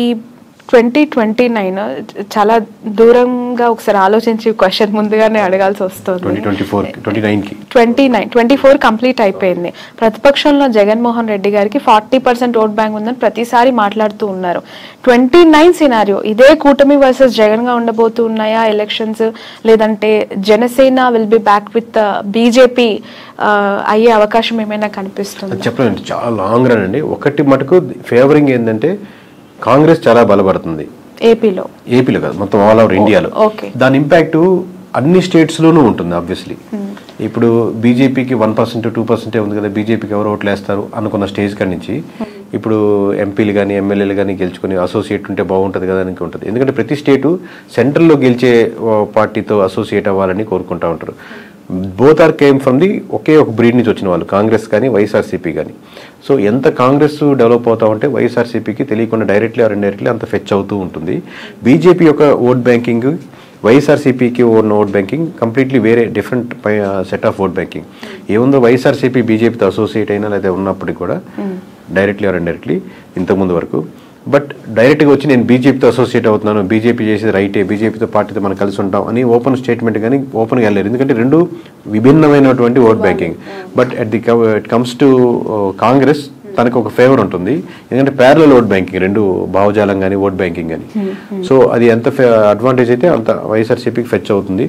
ఈ 2029 చాలా దూరంగా ఒకసారి ఆలోచించి క్వశ్చన్ ముందుగానే అడగాల్సి వస్తుంది. 24 కంప్లీట్ అయిపోయింది. ప్రతిపక్షంలో జగన్మోహన్ రెడ్డి గారికి 40% ఓట్ బ్యాంక్ ఉందని ప్రతిసారి మాట్లాడుతూ ఉన్నారు. 29 సినారియో ఇదే కూటమి వర్సెస్ జగన్ గా ఉండబోతూ ఉన్నాయా ఎలక్షన్స్, లేదంటే Janasena will be back with BJP అయ్యే అవకాశం ఏమైనా కనిపిస్తుంది? చెప్పండి, చాలా లాంగ్ రన్ అండి. ఒకటి మటుకు ఫేవరింగ్ ఏంటంటే కాంగ్రెస్ చాలా బలపడుతుంది ఏపీలో కాదు, మొత్తం ఆల్ ఓవర్ ఇండియాలో. దాని ఇంపాక్ట్ అన్ని స్టేట్స్ లోనూ ఉంటుంది. ఆబ్వియస్లీ ఇప్పుడు బీజేపీకి 1% 2% ఉంది కదా, బీజేపీకి ఎవరు ఓట్లు వేస్తారు అనుకున్న స్టేజ్ కాడి నుంచి ఇప్పుడు ఎంపీలు కానీ ఎమ్మెల్యేలు కానీ గెలుచుకుని అసోసియేట్ ఉంటే బాగుంటుంది కదా అని ఉంటుంది. ఎందుకంటే ప్రతి స్టేటు సెంట్రల్లో గెలిచే పార్టీతో అసోసియేట్ అవ్వాలని కోరుకుంటూ ఉంటారు. Both are came from the ఒకే ఒక బ్రీడ్ నుంచి వచ్చిన వాళ్ళు, కాంగ్రెస్ కానీ వైఎస్ఆర్సీపీ కానీ. సో ఎంత కాంగ్రెస్ డెవలప్ అవుతా ఉంటే వైఎస్ఆర్సీపీకి తెలియకుండా డైరెక్ట్లీ ఆర్ ఇండైరెక్ట్లీ అంత ఫెచ్ అవుతూ ఉంటుంది. బీజేపీ యొక్క ఓట్ బ్యాంకింగ్ వైఎస్ఆర్సీపీకి ఉన్న ఓట్ బ్యాంకింగ్ కంప్లీట్లీ వేరే different set of vote banking. ఏముందో వైఎస్ఆర్సీపీ బీజేపీతో అసోసియేట్ అయినా లేదా ఉన్నప్పటికీ కూడా డైరెక్ట్లీ ఆర్ ఇండైరెక్ట్లీ ఇంతకుముందు వరకు. బట్ డైరెక్ట్గా వచ్చి నేను బీజేపీతో అసోసియేట్ అవుతున్నాను, బీజేపీ చేసేది రైటే, బీజేపీతో పార్టీతో మనం కలిసి ఉంటాం అని ఓపెన్ స్టేట్మెంట్ కానీ ఓపెన్గా వెళ్ళారు. ఎందుకంటే రెండు విభిన్నమైనటువంటి vote banking. But it comes to Congress తనకు ఒక ఫేవర్ ఉంటుంది, ఎందుకంటే ప్యారలల్ ఓట్ బ్యాంకింగ్, రెండు భావజాలం కానీ ఓట్ బ్యాంకింగ్ కానీ. సో అది ఎంత అడ్వాంటేజ్ అయితే అంత వైఎస్ఆర్సీపీకి ఫెచ్ అవుతుంది.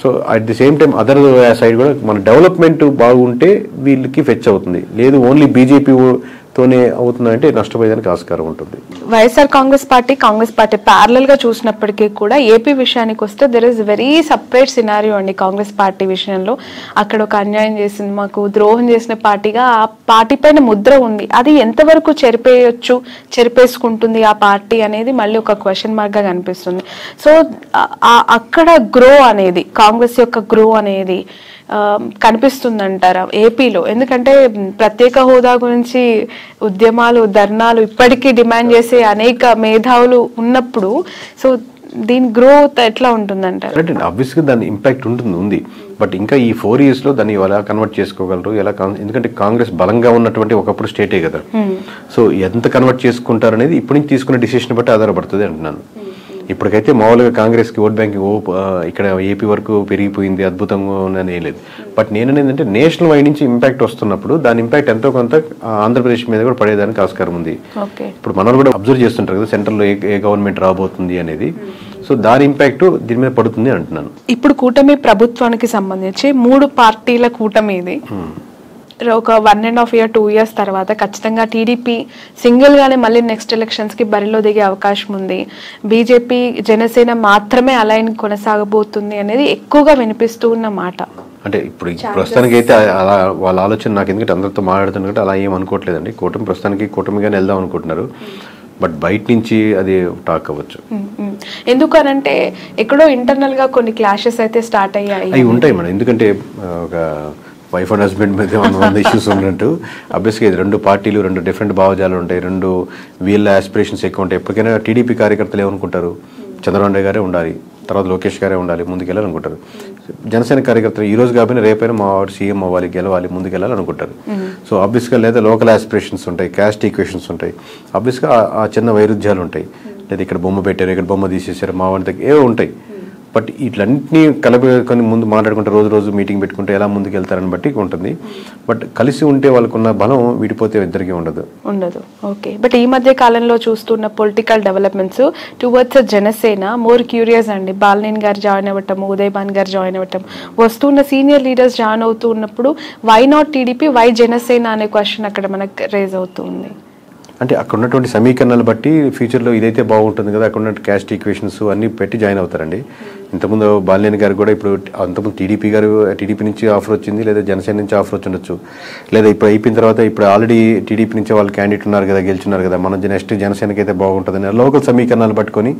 So at the same time other side కూడా మన డెవలప్మెంట్ బాగుంటే వీళ్ళకి ఫెచ్ అవుతుంది. లేదు ఓన్లీ బీజేపీ తోనే అవుతుందంటే నష్టపోయేదానికి ఆస్కారం ఉంటుంది. వైఎస్ఆర్ కాంగ్రెస్ పార్టీ ప్యారలల్ గా చూసినప్పటికీ కూడా ఏపీ విషయానికి వస్తే there is very separate scenario అండి. కాంగ్రెస్ పార్టీ విషయంలో అక్కడ ఒక అన్యాయం చేసింది, మాకు ద్రోహం చేసిన పార్టీగా ఆ పార్టీ పైన ముద్ర ఉంది. అది ఎంతవరకు చెరిపేసుకుంటుంది ఆ పార్టీ అనేది మళ్ళీ ఒక క్వశ్చన్ మార్క్ గా కనిపిస్తుంది. సో అక్కడ గ్రో అనేది, కాంగ్రెస్ యొక్క గ్రో అనేది కనిపిస్తుందంటారా ఏపీలో? ఎందుకంటే ప్రత్యేక హోదా గురించి ఉద్యమాలు, ధర్నాలు ఇప్పటికీ డిమాండ్ చేసే అనేక మేధావులు ఉన్నప్పుడు సో దీని గ్రోత్ ఎట్లా ఉంటుందంటారు? ఆబ్వియస్గా దాని ఇంపాక్ట్ ఉంది. బట్ ఇంకా ఈ 4 years లో దాన్ని ఎలా కన్వర్ట్ చేసుకోగలరు, ఎలా, ఎందుకంటే కాంగ్రెస్ బలంగా ఉన్నటువంటి ఒకప్పుడు స్టేటే కదా. సో ఎంత కన్వర్ట్ చేసుకుంటారు అనేది ఇప్పటి నుంచి తీసుకునే డిసిషన్ బట్టి ఆధారపడుతుంది అంటున్నాను. ఇప్పటికైతే మామూలుగా కాంగ్రెస్కి ఓట్ బ్యాంకింగ్ ఇక్కడ ఏపీ వరకు పెరిగిపోయింది, అద్భుతంగా ఉందని ఏం లేదు. బట్ నేనేంటంటే నేషనల్ వైడ్ నుంచి ఇంపాక్ట్ వస్తున్నప్పుడు దాని ఇంపాక్ట్ ఎంతో కొంత ఆంధ్రప్రదేశ్ మీద కూడా పడేదానికి ఆస్కారం ఉంది. ఇప్పుడు మనం కూడా అబ్జర్వ్ చేస్తుంటారు కదా సెంట్రల్లో ఏ గవర్నమెంట్ రాబోతుంది అనేది. సో దాని ఇంపాక్ట్ దీని మీద పడుతుంది అంటున్నాను. ఇప్పుడు కూటమి ప్రభుత్వానికి సంబంధించి 3 పార్టీల కూటమి ఇది. ఒక 1.5 year 2 years తర్వాత ఖచ్చితంగా టీడీపీ సింగిల్ గానే మళ్ళీ నెక్స్ట్ ఎలక్షన్స్ కి బరిలో దిగే అవకాశం ఉంది. బీజేపీ జనసేన మాత్రమే అలైన్ కొనసాగబోతుంది అనేది ఎక్కువగా వినిపిస్తూ ఉన్న మాట. అంటే ఇప్పుడు ప్రస్తుతానికి అయితే అలా వాళ్ళ ఆలోచన నాకు, ఎందుకంటే అందరితో మాట్లాడుతున్నట్టు అలా ఏం అనుకోవట్లేదండి. కూటమిగానే వెళ్దాం అనుకుంటున్నారు. బట్ బయట నుంచి అది టాక్ అవ్వచ్చు. ఎందుకనంటే ఎక్కడో ఇంటర్నల్ గా కొన్ని క్లాషెస్ అయితే స్టార్ట్ అయ్యాయి. అవి ఉంటాయి మేడం, ఎందుకంటే ఒక వైఫ్ అండ్ హస్బెండ్ మీద 100 ఇష్యూస్ ఉన్నట్టు. అబ్వియస్గా ఇది 2 పార్టీలు, 2 డిఫరెంట్ భావజాలు ఉంటాయి, 2 వీళ్ళ ఆస్పిరేషన్స్ ఎక్కువ ఉంటాయి. ఎప్పటికైనా టీడీపీ కార్యకర్తలు ఏమనుకుంటారు, చంద్రబాబు నాయుడు గారే ఉండాలి, తర్వాత లోకేష్ గారే ఉండాలి, ముందుకెళ్ళాలనుకుంటారు. జనసేన కార్యకర్తలు ఈ రోజు కాబట్టి రేపైనా మా వాడు సీఎం అవ్వాలి, గెలవాలి, ముందుకెళ్ళాలనుకుంటారు. సో ఆబ్వియస్గా లేదా లోకల్ ఆస్పిరేషన్స్ ఉంటాయి, క్యాస్ట్ ఈక్వేషన్స్ ఉంటాయి, ఆబ్వియస్గా ఆ చిన్న వైరుధ్యాలు ఉంటాయి. లేదా ఇక్కడ బొమ్మ పెట్టారు, ఇక్కడ బొమ్మ తీసేసారు, మా వాడి దగ్గర ఏవో ఉంటాయి. బట్ ఇట్లన్నింటినీ కలుపుకొని ముందు మాట్లాడుకుంటే రోజు మీటింగ్ పెట్టుకుంటే ఎలా ముందుకు వెళ్తారని బట్టి ఉంటుంది. బట్ కలిసి ఉంటే వాళ్ళకున్న బలం విడిపోతే ఇద్దరికి ఉండదు. ఓకే. బట్ ఈ మధ్య కాలంలో చూస్తున్న political developments towards Janasena more curious అండి. బాలినేని గారు జాయిన్ అవ్వటం, ఉదయ్ భాన్ గారు జాయిన్ అవ్వటం, వస్తున్న సీనియర్ లీడర్స్ జాయిన్ అవుతూ ఉన్నప్పుడు why not TDP, why Janasena అనే క్వశ్చన్ అక్కడ మనకు రేజ్ అవుతుంది. అంటే అక్కడ ఉన్నటువంటి సమీకరణాలు బట్టి ఫ్యూచర్లో ఇదైతే బాగుంటుంది కదా, అక్కడ ఉన్న క్యాస్ట్ ఈక్వేషన్స్ అన్నీ పెట్టి జాయిన్ అవుతారండి. ఇంతకుముందు బాలినేని గారు కూడా ఇప్పుడు అంతకుముందు టీడీపీ నుంచి ఆఫర్ వచ్చింది, లేదా జనసేన నుంచి ఆఫర్ వచ్చి ఉండొచ్చు, లేదా ఇప్పుడు అయిపోయిన తర్వాత ఇప్పుడు ఆల్రెడీ టీడీపీ నుంచి వాళ్ళు క్యాండిడేట్ ఉన్నారు కదా, గెలుచున్నారు కదా, మనం నెక్స్ట్ జనసేనకి అయితే బాగుంటుందని లోకల్ సమీకరణాలు పట్టుకొని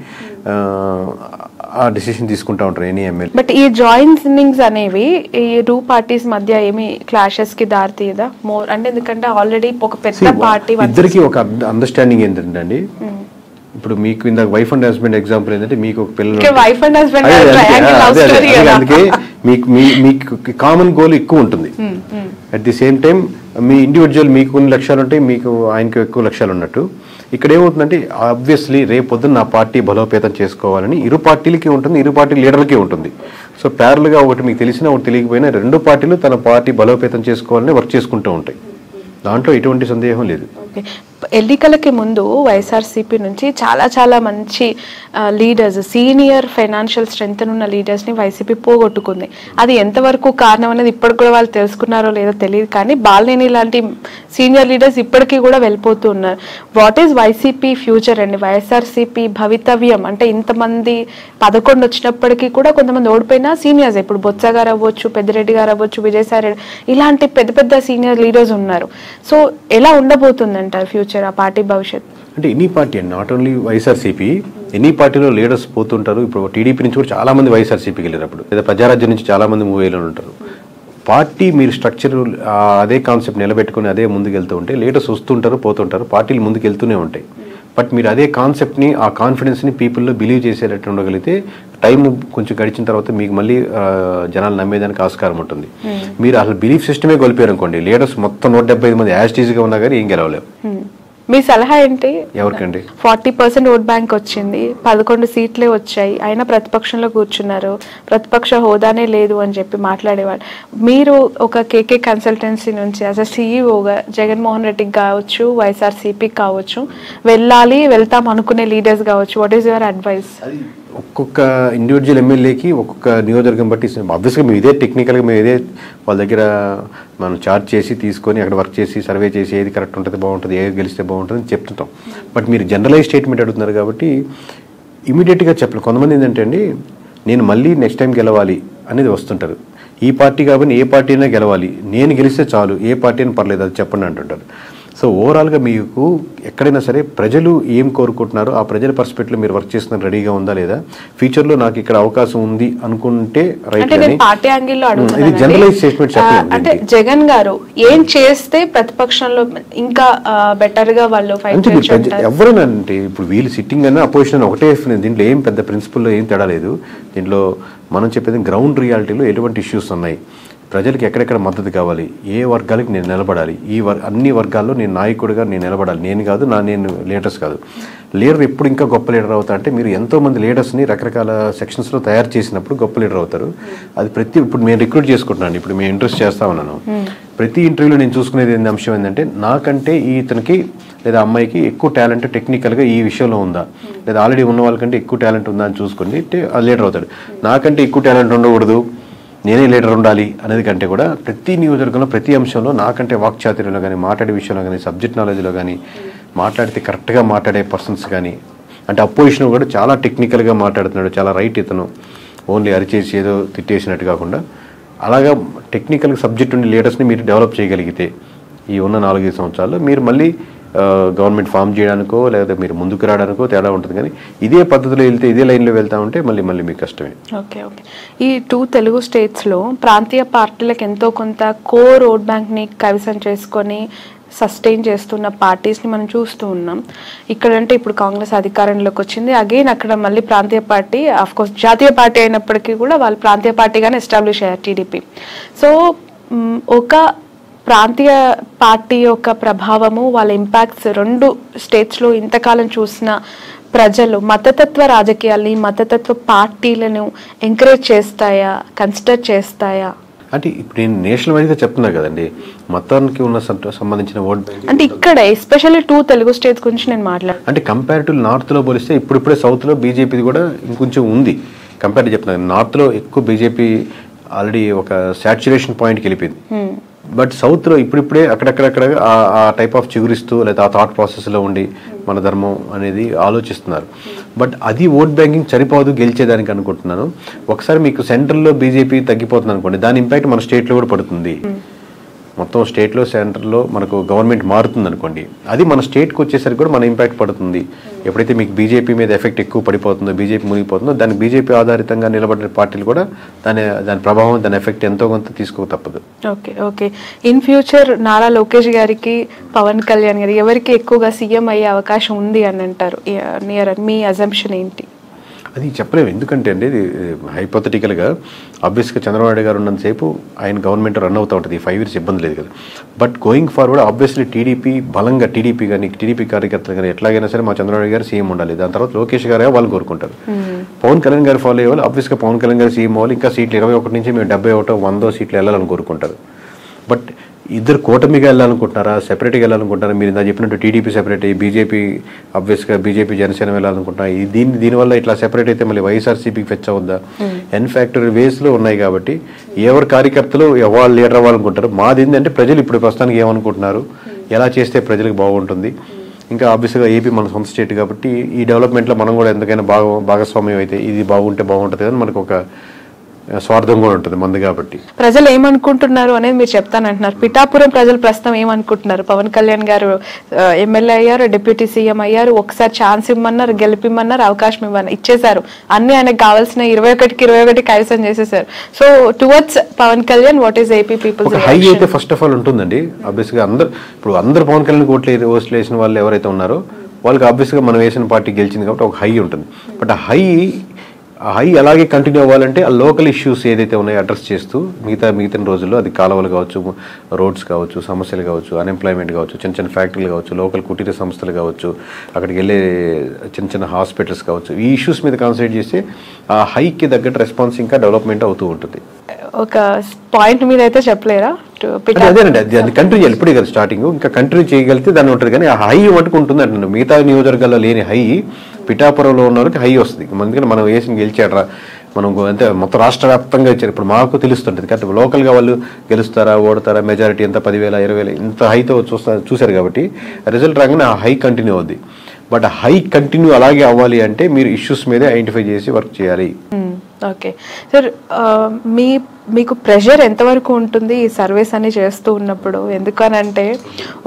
ఆ డిసిషన్ తీసుకుంటా ఉంటారు ఎనీ ఎమ్మెల్యే. బట్ ఈ జాయినింగ్స్ అనేవి ఈ 2 parties మధ్య ఏమి క్లాషెస్ కి దారి తీయదా మోర్? అంటే ఎందుకంటే ఆల్రెడీ ఒక పెద్ద పార్టీ ఇద్దరికి ఒక అండర్స్టాండింగ్ ఏంటంటే అండి, ఇప్పుడు మీకు ఇందాక వైఫ్ అండ్ హస్బెండ్ ఎగ్జాంపుల్ ఏంటంటే మీకు ఒక పిల్లలు, అందుకే మీకు కామన్ గోల్ ఎక్కువ ఉంటుంది. At the same time me individual మీకు కొన్ని లక్ష్యాలు ఉంటాయి, మీకు ఆయనకు ఎక్కువ లక్ష్యాలు ఉన్నట్టు. ఇక్కడ ఏమవుతుందంటే ఆబ్వియస్లీ రేపు పొద్దున్న నా పార్టీ బలోపేతం చేసుకోవాలని ఇరు పార్టీలకి ఉంటుంది, ఇరు పార్టీ లీడర్లకి ఉంటుంది. సో ప్యారల్గా ఒకటి మీకు తెలిసినా ఒకటి తెలియకపోయినా రెండు పార్టీలు తన పార్టీ బలోపేతం చేసుకోవాలని వర్క్ చేసుకుంటూ ఉంటాయి. దాంట్లో ఎటువంటి సందేహం లేదు. ఎన్నికలకి ముందు వైఎస్ఆర్సీపీ నుంచి చాలా మంచి లీడర్స్, సీనియర్ ఫైనాన్షియల్ స్ట్రెంగ్త్ ఉన్న లీడర్స్ని వైసీపీ పోగొట్టుకుంది. అది ఎంతవరకు కారణం అనేది ఇప్పటికి కూడా వాళ్ళు తెలుసుకున్నారో లేదో తెలియదు, కానీ బాలినేని లాంటి సీనియర్ లీడర్స్ ఇప్పటికీ కూడా వెళ్ళిపోతూ ఉన్నారు. వాట్ ఈజ్ వైసీపీ ఫ్యూచర్ అండి? వైఎస్ఆర్సీపీ భవితవ్యం అంటే ఇంతమంది 11 వచ్చినప్పటికీ కూడా కొంతమంది ఓడిపోయినా సీనియర్స్, ఇప్పుడు బొత్స గారు అవ్వచ్చు, పెద్దిరెడ్డి గారు అవ్వచ్చు, విజయసాయి రెడ్డి, ఇలాంటి పెద్ద సీనియర్ లీడర్స్ ఉన్నారు. సో ఎలా ఉండబోతుందంటారు ఫ్యూచర్, ఆ పార్టీ భవిష్యత్? అంటే ఎనీ పార్టీ అండి, నాట్ ఓన్లీ వైఎస్ఆర్సీపీ, ఎనీ పార్టీలో లీడర్స్ పోతుంటారు. ఇప్పుడు టీడీపీ నుంచి కూడా చాలా మంది వైఎస్ఆర్సీపీకి వెళ్ళినప్పుడు, లేదా ప్రజారాజ్యం నుంచి చాలా మంది మూవేలో ఉంటారు. పార్టీ మీరు స్ట్రక్చర్ అదే కాన్సెప్ట్ నిలబెట్టుకుని అదే ముందుకు వెళ్తూ ఉంటే లీడర్స్ వస్తుంటారు, పోతుంటారు, పార్టీలు ముందుకు వెళ్తూనే ఉంటాయి. బట్ మీరు అదే కాన్సెప్ట్ని, ఆ కాన్ఫిడెన్స్ని పీపుల్లో బిలీవ్ చేసేటట్టు ఉండగలిగితే టైం కొంచెం గడిచిన తర్వాత మీకు మళ్ళీ జనాలు నమ్మేదానికి ఆస్కారం ఉంటుంది. మీరు అసలు బిలీఫ్ సిస్టమే కోల్పోయారు అనుకోండి, లీడర్స్ మొత్తం 175 మంది యాస్టీజ్గా ఉన్నా కానీ ఏం గెలవలేవు. మీ సలహా ఏంటి? ఎవరికండి? 40% ఓట్ బ్యాంక్ వచ్చింది, 11 సీట్లే వచ్చాయి, అయినా ప్రతిపక్షంలో కూర్చున్నారు, ప్రతిపక్ష హోదానే లేదు అని చెప్పి మాట్లాడేవాళ్ళు. మీరు ఒక కేకే కన్సల్టెన్సీ నుంచి యాజ్ అ సీఈఓగా జగన్మోహన్ రెడ్డికి కావచ్చు, వైఎస్ఆర్సీపీకి కావచ్చు, వెళ్తాం అనుకునే లీడర్స్ కావచ్చు, వాట్ ఈస్ యువర్ అడ్వైస్? ఒక్కొక్క ఇండివిజువల్ ఎమ్మెల్యేకి ఒక్కొక్క నియోజకవర్గం బట్టి ఆబ్వియస్గా మేము ఇదే టెక్నికల్గా మేము ఇదే వాళ్ళ దగ్గర మనం చార్జ్ చేసి తీసుకొని అక్కడ వర్క్ చేసి సర్వే చేసి ఏది కరెక్ట్ ఉంటుంది, బాగుంటుంది, ఏది గెలిస్తే బాగుంటుంది అని చెప్తుంటాం. బట్ మీరు జనరలైజ్ స్టేట్మెంట్ అడుగుతున్నారు కాబట్టి ఇమీడియట్గా చెప్పలేదు. కొంతమంది ఏంటంటే అండి, నేను మళ్ళీ నెక్స్ట్ టైం గెలవాలి అనేది వస్తుంటారు. ఈ పార్టీ కాబట్టి ఏ పార్టీ అయినా గెలవాలి, నేను గెలిస్తే చాలు, ఏ పార్టీ అయినా పర్లేదు అది చెప్పండి అంటుంటారు. సో ఓవరాల్గా మీకు ఎక్కడైనా సరే ప్రజలు ఏం కోరుకుంటున్నారో ఆ ప్రజల పర్స్పెక్టివ్లో మీరు వర్క్ చేస్తున్న రెడీగా ఉందా లేదా, ఫ్యూచర్లో నాకు ఇక్కడ అవకాశం ఉంది అనుకుంటే రైట్. పార్టీ యాంగిల్లో ఇది జనరలైజ్ స్టేట్మెంట్ చెప్పండి. అంటే జగన్ గారు ఏం చేస్తే ప్రతిపక్షంలో ఇంకా బెటర్ గా వాళ్ళు ఫైట్ చేయొచ్చు? ఎవరైనా అంటే ఇప్పుడు వీళ్ళు సిట్టింగ్ అన్న అపోజిషన్ ఒకటే, దీంట్లో ఏం పెద్ద ప్రిన్సిపల్లో ఏం తేడా లేదు. దీంట్లో మనం చెప్పేది గ్రౌండ్ రియాలిటీలో ఎటువంటి ఇష్యూస్ ఉన్నాయి, ప్రజలకు ఎక్కడెక్కడ మద్దతు కావాలి, ఏ వర్గాలకి నేను నిలబడాలి, అన్ని వర్గాల్లో నేను నాయకుడిగా నేను నిలబడాలి. నేను కాదు, నేను లీడర్స్ కాదు. లీడర్ ఎప్పుడు ఇంకా గొప్ప లీడర్ అవుతా అంటే మీరు ఎంతోమంది లీడర్స్ని రకరకాల సెక్షన్స్లో తయారు చేసినప్పుడు గొప్ప లీడర్ అవుతారు. అది ఇప్పుడు నేను రిక్రూట్ చేసుకుంటున్నాను, ఇప్పుడు మేము ఇంట్రెస్ట్ చేస్తా ఉన్నాను. ప్రతి ఇంటర్వ్యూలో నేను చూసుకునేది అంశం ఏంటంటే నాకంటే ఇతనికి లేదా అమ్మాయికి ఎక్కువ టాలెంట్ టెక్నికల్గా ఈ విషయంలో ఉందా, లేదా ఆల్రెడీ ఉన్న వాళ్ళకంటే ఎక్కువ టాలెంట్ ఉందా అని చూసుకుని లీడర్ అవుతాడు. నాకంటే ఎక్కువ టాలెంట్ ఉండకూడదు, నేనే లీడర్ ఉండాలి అనేది కంటే కూడా ప్రతి నియోజకవర్గంలో ప్రతి అంశంలో నాకంటే వాక్చాతుర్యంలో కానీ, మాట్లాడే విషయంలో కానీ, సబ్జెక్ట్ నాలెడ్జ్లో కానీ, మాట్లాడితే కరెక్ట్గా మాట్లాడే పర్సన్స్ కానీ, అంటే అపోజిషన్ కూడా చాలా టెక్నికల్గా మాట్లాడుతున్నాడు, చాలా రైట్ ఇతను, ఓన్లీ అరిచేసి ఏదో తిట్టేసినట్టు కాకుండా అలాగా టెక్నికల్ సబ్జెక్ట్ ఉండే లీడర్స్ని మీరు డెవలప్ చేయగలిగితే ఈ ఉన్న 4-5 సంవత్సరాల్లో మీరు మళ్ళీ గవర్నమెంట్ ఫామ్ చేయడానికో లేదా మీరు ముందుకు రావడానికో తేడా ఉంటుంది. కానీ ఇదే పద్ధతిలో వెళ్తే, ఇదే లైన్లో వెళ్తా ఉంటే మళ్ళీ మీకు కష్టమే. ఓకే. ఈ 2 తెలుగు స్టేట్స్లో ప్రాంతీయ పార్టీలకు ఎంతో కొంత కోర్ ఓట్ బ్యాంక్ని కైవసం చేసుకొని సస్టైన్ చేస్తున్న పార్టీస్ని మనం చూస్తూ ఉన్నాం. ఇక్కడంటే ఇప్పుడు కాంగ్రెస్ అధికారంలోకి వచ్చింది, అగైన్ అక్కడ మళ్ళీ ప్రాంతీయ పార్టీ, ఆఫ్కోర్స్ జాతీయ పార్టీ అయినప్పటికీ కూడా వాళ్ళు ప్రాంతీయ పార్టీగానే ఎస్టాబ్లిష్ అయ్యారు, టీడీపీ. సో ఒక ప్రాంతీయ పార్టీ యొక్క ప్రభావము, వాళ్ళ ఇంపాక్ట్స్ 2 స్టేట్స్లో ఇంతకాలం చూసిన ప్రజలు మతతత్వ రాజకీయాల్ని, మతతత్వ పార్టీలను ఎంకరేజ్ చేస్తాయా, కన్సిడర్ చేస్తాయా? అంటే ఇప్పుడు నేను నేషనల్ వైడ్గా చెప్తున్నా కదండి, మతానికి ఉన్న సంబంధించిన ఓట్ బ్యాంక్ అంటే ఇక్కడ ఎస్పెషల్లీ 2 తెలుగు స్టేట్స్ గురించి నేను మాట్లాడుతాను. అంటే కంపారిటివ్ నార్త్లో పోలిస్తే ఇప్పుడిప్పుడే సౌత్లో బీజేపీది కూడా ఇంకొంచెం ఉంది. కంపేర్ చెప్తున్నాను, నార్త్లో ఎక్కువ బీజేపీ ఆల్రెడీ ఒక సాచ్యురేషన్ పాయింట్కి వెళ్ళిపోయింది. బట్ సౌత్లో ఇప్పుడిప్పుడే అక్కడక్కడక్కడ ఆ టైప్ ఆఫ్ చిగురిస్తూ లేదా ఆ థాట్ ప్రాసెస్లో ఉండి మన ధర్మం అనేది ఆలోచిస్తున్నారు. బట్ అది ఓట్ బ్యాంకింగ్ సరిపోదు గెలిచేదానికి అనుకుంటున్నాను. ఒకసారి మీకు సెంట్రల్లో బీజేపీ తగ్గిపోతుంది అనుకోండి, దాని ఇంపాక్ట్ మన స్టేట్లో కూడా పడుతుంది. మొత్తం స్టేట్లో సెంటర్లో మనకు గవర్నమెంట్ మారుతుంది అనుకోండి, అది మన స్టేట్కి వచ్చేసరికి కూడా మన ఇంపాక్ట్ పడుతుంది. ఎప్పుడైతే మీకు బీజేపీ మీద ఎఫెక్ట్ ఎక్కువ పడిపోతుందో, బీజేపీ మునిగిపోతుందో, దానికి బీజేపీ ఆధారితంగా నిలబడిన పార్టీలు కూడా దాని ప్రభావం, దాని ఎఫెక్ట్ ఎంతో కొంత తీసుకోక తప్పదు. Okay. In future Nara Lokesh గారికి, పవన్ కళ్యాణ్ గారికి ఎవరికి ఎక్కువగా సీఎం అయ్యే అవకాశం ఉంది అని అంటారు? మీ అజంప్షన్ ఏంటి? అది చెప్పలేము, ఎందుకంటే అండి ఇది హైపోథెటికల్గా ఆబ్వియస్గా చంద్రబాబు నాయుడు గారు ఉన్నంతసేపు ఆయన గవర్నమెంట్ రన్ అవుతూ ఉంటుంది, 5 years ఇబ్బంది లేదు కదా. But going forward obviously TDP బలంగా, టీడీపీ కార్యకర్తలు కానీ ఎట్లాగైనా సరే మా చంద్రబాబు నాయుడు గారు సీఎం ఉండాలి, దాని తర్వాత లోకేష్ గారే వాళ్ళు కోరుకుంటారు. పవన్ కళ్యాణ్ గారు ఫాలో అయ్యేవాళ్ళు ఆబ్వియస్గా పవన్ కళ్యాణ్ గారు సీఎం అవ్వాలి, ఇంకా సీట్లు 21 నుంచి మేము 71, 100 సీట్లు వెళ్ళాలని కోరుకుంటారు. బట్ ఇద్దరు కూటమిగా వెళ్ళాలనుకుంటున్నారా, సెపరేట్గా వెళ్ళాలనుకుంటున్నారా? మీరు ఇందా చెప్పినట్టు టీడీపీ సెపరేట్ అయ్యి బీజేపీ ఆబ్వియస్గా బీజేపీ జనసేన వెళ్ళాలనుకుంటున్నా, దీనివల్ల ఇట్లా సెపరేట్ అయితే మళ్ళీ వైఎస్ఆర్సీపీకి ఫెచ్ అవుద్దా? ఇన్ఫ్యాక్ట్ వేస్లో ఉన్నాయి కాబట్టి ఎవరి కార్యకర్తలు ఎవరు లీడర్ అవ్వాలనుకుంటారు. మాది ఏంటంటే ప్రజలు ఇప్పుడు ప్రస్తుతానికి ఏమనుకుంటున్నారు, ఎలా చేస్తే ప్రజలకు బాగుంటుంది. ఇంకా ఆబ్వియస్గా ఏపీ మన సొంత స్టేట్ కాబట్టి ఈ డెవలప్మెంట్లో మనం కూడా ఎంతకైనా భాగస్వామ్యం అయితే ఇది బాగుంటే బాగుంటుంది కానీ మనకు ఒక స్వార్థం కూడా ఉంటుంది మంది కాబట్టి. ప్రజలు ఏమనుకుంటున్నారు అనేది మీరు చెప్తానంటున్నారు. పిఠాపురం ప్రజలు ప్రస్తుతం ఏమనుకుంటున్నారు? పవన్ కళ్యాణ్ గారు ఎమ్మెల్యే అయ్యారు, డిప్యూటీ సీఎం అయ్యారు, ఒకసారి ఛాన్స్ ఇవ్వమన్నారు, గెలిపిమన్నారు, అవకాశం ఇచ్చేశారు, అన్ని ఆయనకు కావాల్సిన 21 కైవసం చేసేసారు. So towards Pawan Kalyan what is AP people high అయితే ఫస్ట్ ఆఫ్ ఆల్ ఉంటుందండి. ఆబ్వియస్గా అందరు పవన్ కళ్యాణ్ ఓట్లు వేసిన వాళ్ళు ఎవరైతే ఉన్నారో వాళ్ళకి ఆబ్వియస్గా మనం వేసిన పార్టీ గెలిచింది కాబట్టి ఒక హై ఉంటుంది. బట్ ఆ హై అలాగే కంటిన్యూ అవ్వాలంటే ఆ లోకల్ ఇష్యూస్ ఏదైతే ఉన్నాయో అడ్రస్ చేస్తూ మిగతా రోజుల్లో అది కాలువలు కావచ్చు, రోడ్స్ కావచ్చు, సమస్యలు కావచ్చు, అన్ఎంప్లాయ్మెంట్ కావచ్చు, చిన్న ఫ్యాక్టరీలు కావచ్చు, లోకల్ కుటీర సంస్థలు కావచ్చు, అక్కడికి వెళ్ళే చిన్న హాస్పిటల్స్ కావచ్చు, ఈ ఇష్యూస్ మీద కాన్సన్ట్రేట్ చేస్తే ఆ హైకి తగ్గట్టు రెస్పాన్స్ ఇంకా డెవలప్మెంట్ అవుతూ ఉంటుంది. ఒక పాయింట్ మీద అయితే చెప్పలేరా? అదేనండి, అది కంటిన్యూ చేయాలి. ఇప్పుడే కదా స్టార్టింగ్, ఇంకా కంటిన్యూ చేయగలిగితే దాన్ని ఉంటుంది. కానీ ఆ హై మటుకు ఉంటుంది అంటున్నాను. మిగతా నియోజకవర్గాల్లో లేని హై పిఠాపురంలో ఉన్న వాళ్ళకి హై వస్తుంది. ఎందుకంటే మనం వేసిన గెలిచాడరా, మనం అంటే మొత్తం రాష్ట్ర వ్యాప్తంగా ఇచ్చారు. ఇప్పుడు మాకు తెలుస్తుంటుంది కాబట్టి లోకల్గా వాళ్ళు గెలుస్తారా, ఓడతారా, మెజారిటీ ఎంత 10,000, 20,000 ఇంత హైతో చూశారు కాబట్టి రిజల్ట్ రాగానే ఆ హై కంటిన్యూ అవుద్ది. బట్ హై కంటిన్యూ అలాగే అవ్వాలి అంటే మీరు ఇష్యూస్ మీదే ఐడెంటిఫై చేసి వర్క్ చేయాలి. ఓకే సార్, మీకు ప్రెషర్ ఎంతవరకు ఉంటుంది ఈ సర్వీస్ అని చేస్తూ ఉన్నప్పుడు? ఎందుకనంటే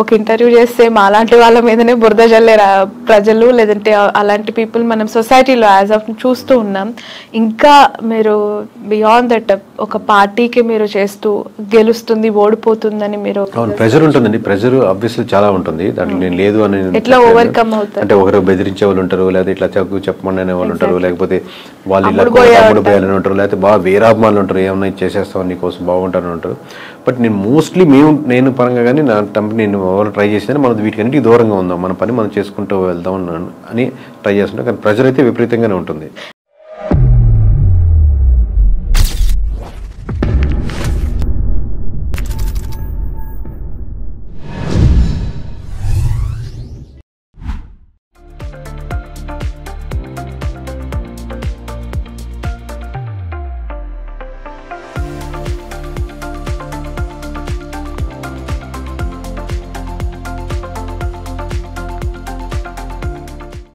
ఒక ఇంటర్వ్యూ చేస్తే మాలాంటి వాళ్ళ మీదనే బురద జల్లే ప్రజలు, లేదంటే అలాంటి పీపుల్ మనం సొసైటీలో యాజ్ ఆఫ్ చూస్తూ ఉన్నాం. ఇంకా మీరు బియాండ్ దట్ ఒక పార్టీకి మీరు చేస్తూ గెలుస్తుంది, ఓడిపోతుందని మీరు ప్రెషర్ ఉంటుందండి. ప్రెషర్ ఆబ్వియస్లీ చాలా ఉంటుంది, దాంట్లో నేను లేదు అని ఎట్లా ఓవర్కమ్ అవుతారు? అంటే ఒకరు బెదిరించే వాళ్ళు ఉంటారు, లేదా ఇట్లా చెప్పమని అనే వాళ్ళు ఉంటారు, లేకపోతే వాళ్ళు ఇలా పోయాలని ఉంటారు, లేకపోతే బాగా వీరాభిమానులు ఉంటారు, ఏమన్నా చేసేస్తాం నీకోసం బాగుంటారని ఉంటారు. బట్ నేను మోస్ట్లీ నేను పరంగా కానీ నా నేను ఎవరు ట్రై చేసినా మనం వీటికన్నిటికీ దూరంగా ఉందాం, మన పని మనం చేసుకుంటూ వెళ్దాం అని ట్రై చేస్తుంటాం. కానీ ప్రెజర్ అయితే విపరీతంగానే ఉంటుంది.